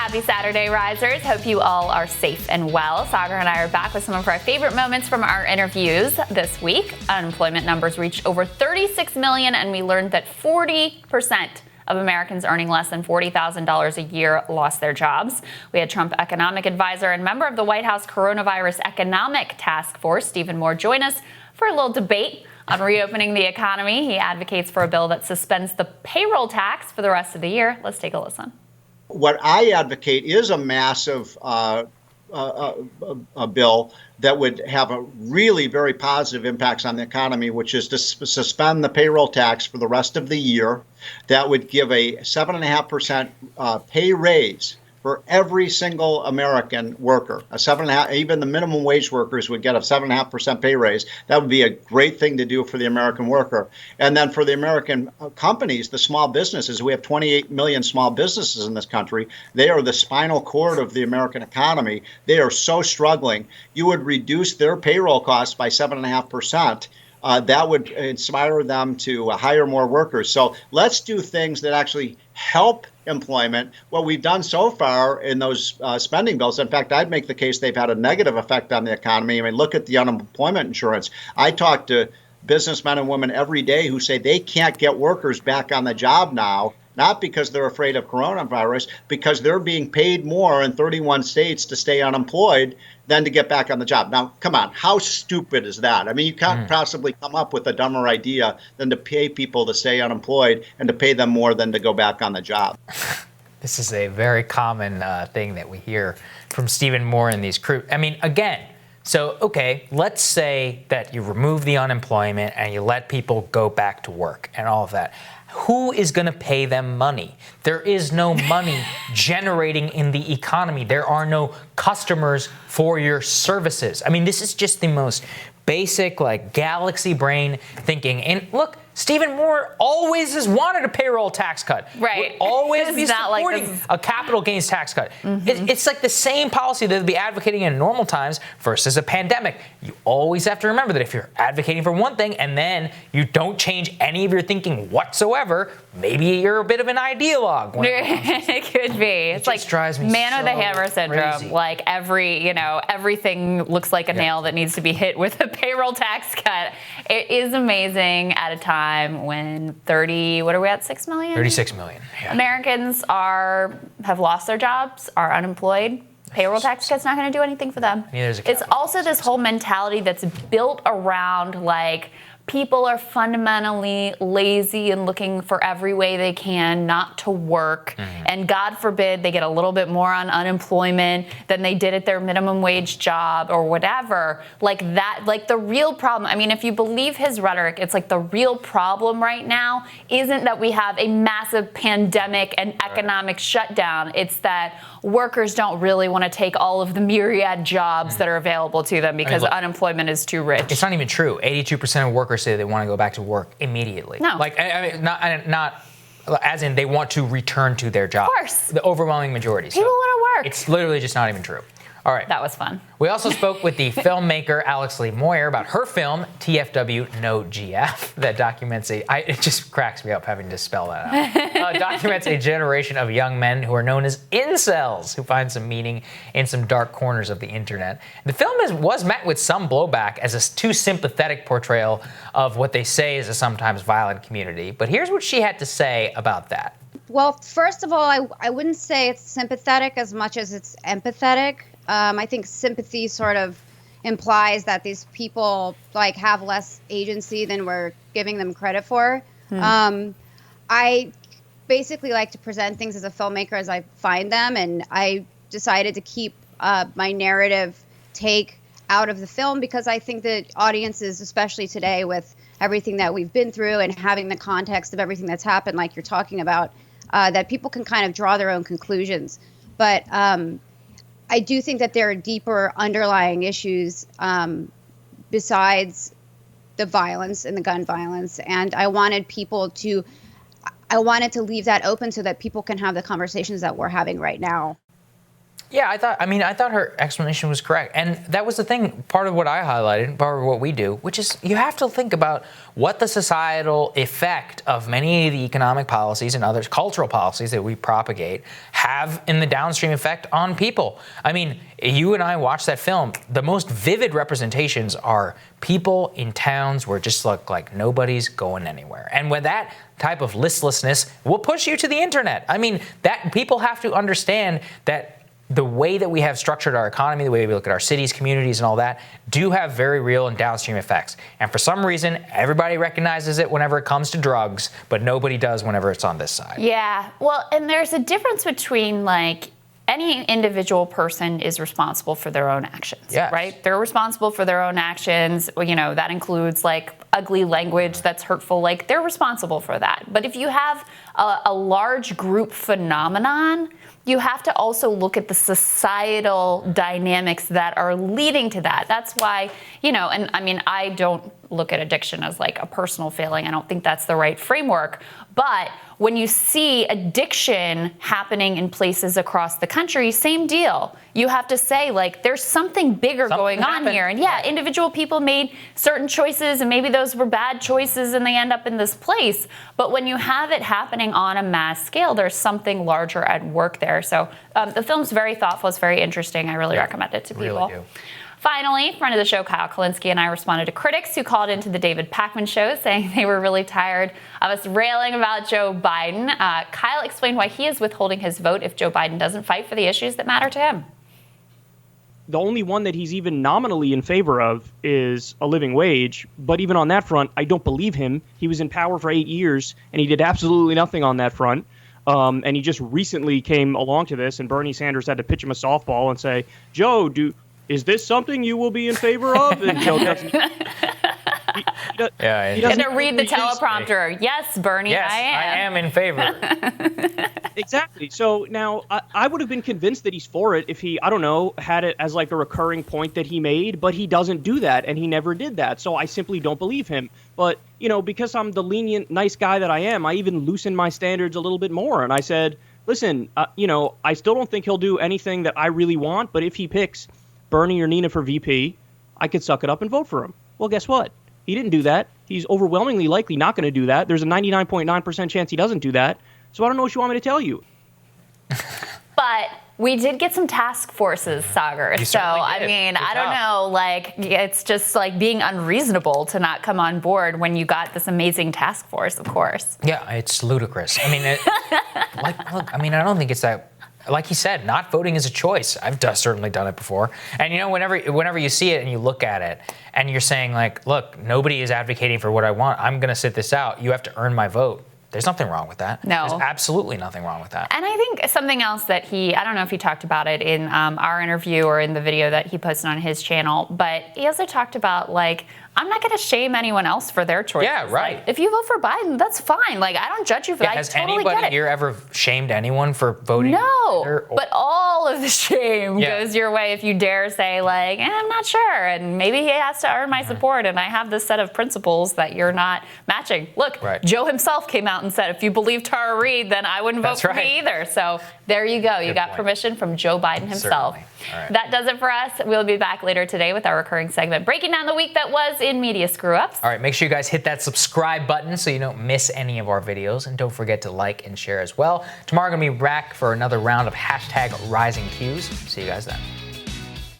Happy Saturday, Risers. Hope you all are safe and well. Sagar and I are back with some of our favorite moments from our interviews this week. Unemployment numbers reached over 36 million, and we learned that 40% of Americans earning less than $40,000 a year lost their jobs. We had Trump economic advisor and member of the White House Coronavirus Economic Task Force, Stephen Moyer, join us for a little debate on reopening the economy. He advocates for a bill that suspends the payroll tax for the rest of the year. Let's take a listen. What I advocate is a massive a bill that would have a really very positive impacts on the economy, which is to suspend the payroll tax for the rest of the year. That would give a 7.5% pay raise for every single American worker. A 7.5%, even the minimum wage workers would get a 7.5% pay raise. That would be a great thing to do for the American worker. And then for the American companies, the small businesses, we have 28 million small businesses in this country. They are the spinal cord of the American economy. They are so struggling. You would reduce their payroll costs by 7.5%. That would inspire them to hire more workers. So let's do things that actually help employment. What we've done so far in those spending bills, in fact, I'd make the case they've had a negative effect on the economy. I mean, look at the unemployment insurance. I talk to businessmen and women every day who say they can't get workers back on the job now, not because they're afraid of coronavirus, because they're being paid more in 31 states to stay unemployed than to get back on the job. Now, come on, how stupid is that? I mean, you can't possibly come up with a dumber idea than to pay people to stay unemployed and to pay them more than to go back on the job. This is a very common thing that we hear from Stephen Moyer in these I mean, again, so, okay, let's say that you remove the unemployment and you let people go back to work and all of that. Who is going to pay them money? There is no money generating in the economy. There are no customers for your services. I mean, this is just the most basic, like, galaxy brain thinking. And look, Stephen Moyer always has wanted a payroll tax cut. Right. Would always be supporting like a capital gains tax cut. It's like the same policy that they'd be advocating in normal times versus a pandemic. You always have to remember that if you're advocating for one thing and then you don't change any of your thinking whatsoever, maybe you're a bit of an ideologue. It could be. It's like man with a hammer syndrome. Crazy. Like everything looks like a nail that needs to be hit with a payroll tax cut. It is amazing at a time when 6 million? 36 million. Yeah. Americans have lost their jobs, are unemployed. Payroll tax cut's not going to do anything for them. It's also this whole mentality that's built around like people are fundamentally lazy and looking for every way they can not to work. And God forbid they get a little bit more on unemployment than they did at their minimum wage job or whatever. Like that, like the real problem. I mean, if you believe his rhetoric, it's like the real problem right now isn't that we have a massive pandemic and economic shutdown. It's that workers don't really want to take all of the myriad jobs that are available to them because unemployment is too rich. It's not even true. 82% of workers say they want to go back to work immediately. No. Like, I mean, not as in they want to return to their job. Of course. The overwhelming majority. People want to work. It's literally just not even true. All right. That was fun. We also spoke with the filmmaker Alex Lee Moyer about her film, TFW No GF, that documents it just cracks me up having to spell that out. Documents a generation of young men who are known as incels, who find some meaning in some dark corners of the internet. The film was met with some blowback as a too sympathetic portrayal of what they say is a sometimes violent community. But here's what she had to say about that. Well, first of all, I wouldn't say it's sympathetic as much as it's empathetic. I think sympathy sort of implies that these people like have less agency than we're giving them credit for. I basically like to present things as a filmmaker as I find them, and I decided to keep my narrative take out of the film because I think that audiences, especially today with everything that we've been through and having the context of everything that's happened, like you're talking about, that people can kind of draw their own conclusions. But I do think that there are deeper underlying issues besides the violence and the gun violence. And I wanted to leave that open so that people can have the conversations that we're having right now. Yeah, I thought her explanation was correct. And that was the thing, part of what I highlighted, part of what we do, which is you have to think about what the societal effect of many of the economic policies and other cultural policies that we propagate have in the downstream effect on people. I mean, you and I watched that film. The most vivid representations are people in towns where it just look like nobody's going anywhere. And when that type of listlessness will push you to the internet. I mean, that people have to understand that the way that we have structured our economy, the way we look at our cities, communities, and all that, do have very real and downstream effects. And for some reason, everybody recognizes it whenever it comes to drugs, but nobody does whenever it's on this side. Yeah, well, and there's a difference between, like, any individual person is responsible for their own actions, yes. right? They're responsible for their own actions. You know, that includes, like, ugly language that's hurtful. Like, they're responsible for that. But if you have a large group phenomenon, you have to also look at the societal dynamics that are leading to that. That's why, you know, and I mean, I don't look at addiction as like a personal failing. I don't think that's the right framework. But when you see addiction happening in places across the country, same deal. You have to say, like, there's something bigger going on here. And yeah, individual people made certain choices and maybe those were bad choices and they end up in this place. But when you have it happening on a mass scale, there's something larger at work there. So the film's very thoughtful. It's very interesting. I really recommend it to people. Really do. Finally, friend of the show, Kyle Kulinski, and I responded to critics who called into the David Pakman show saying they were really tired of us railing about Joe Biden. Kyle explained why he is withholding his vote if Joe Biden doesn't fight for the issues that matter to him. The only one that he's even nominally in favor of is a living wage. But even on that front, I don't believe him. He was in power for 8 years, and he did absolutely nothing on that front. And he just recently came along to this, and Bernie Sanders had to pitch him a softball and say, Joe, is this something you will be in favor of? And Joe doesn't. He doesn't read the teleprompter. Yes, Bernie, yes, I am in favor. Exactly. So now I would have been convinced that he's for it if he, I don't know, had it as like a recurring point that he made, but he doesn't do that, and he never did that. So I simply don't believe him. But, you know, because I'm the lenient, nice guy that I am, I even loosened my standards a little bit more. And I said, listen, you know, I still don't think he'll do anything that I really want, but if he picks Bernie or Nina for VP, I could suck it up and vote for him. Well, guess what? He didn't do that. He's overwhelmingly likely not going to do that. There's a 99.9% chance he doesn't do that. So I don't know what you want me to tell you. But we did get some task forces, Sagar. So, I mean, I don't know, like, it's just like being unreasonable to not come on board when you got this amazing task force, of course. Yeah, it's ludicrous. I mean, look, I mean, I don't think it's that. Like he said, not voting is a choice. I've certainly done it before. And, you know, whenever you see it and you look at it and you're saying, like, look, nobody is advocating for what I want. I'm going to sit this out. You have to earn my vote. There's nothing wrong with that. No. There's absolutely nothing wrong with that. And I think something else that I don't know if he talked about it in our interview or in the video that he posted on his channel, but he also talked about, like, I'm not going to shame anyone else for their choices. Yeah, right. Like, if you vote for Biden, that's fine. Like, I don't judge you for that. Has I totally get anybody it. here ever shamed anyone for voting? No, but all of the shame Yeah. goes your way if you dare say, like, I'm not sure, and maybe he has to earn my support, and I have this set of principles that you're not matching. Look, Right. Joe himself came out and said, if you believe Tara Reid, then I wouldn't vote That's for right. me either. So there you go. You Good got point. permission from Joe Biden himself. Certainly. All right. That does it for us. We'll be back later today with our recurring segment, breaking down the week that was in media screw-ups. All right, make sure you guys hit that subscribe button so you don't miss any of our videos. And don't forget to like and share as well. Tomorrow, we're going to be back for another round of #RisingQs. See you guys then.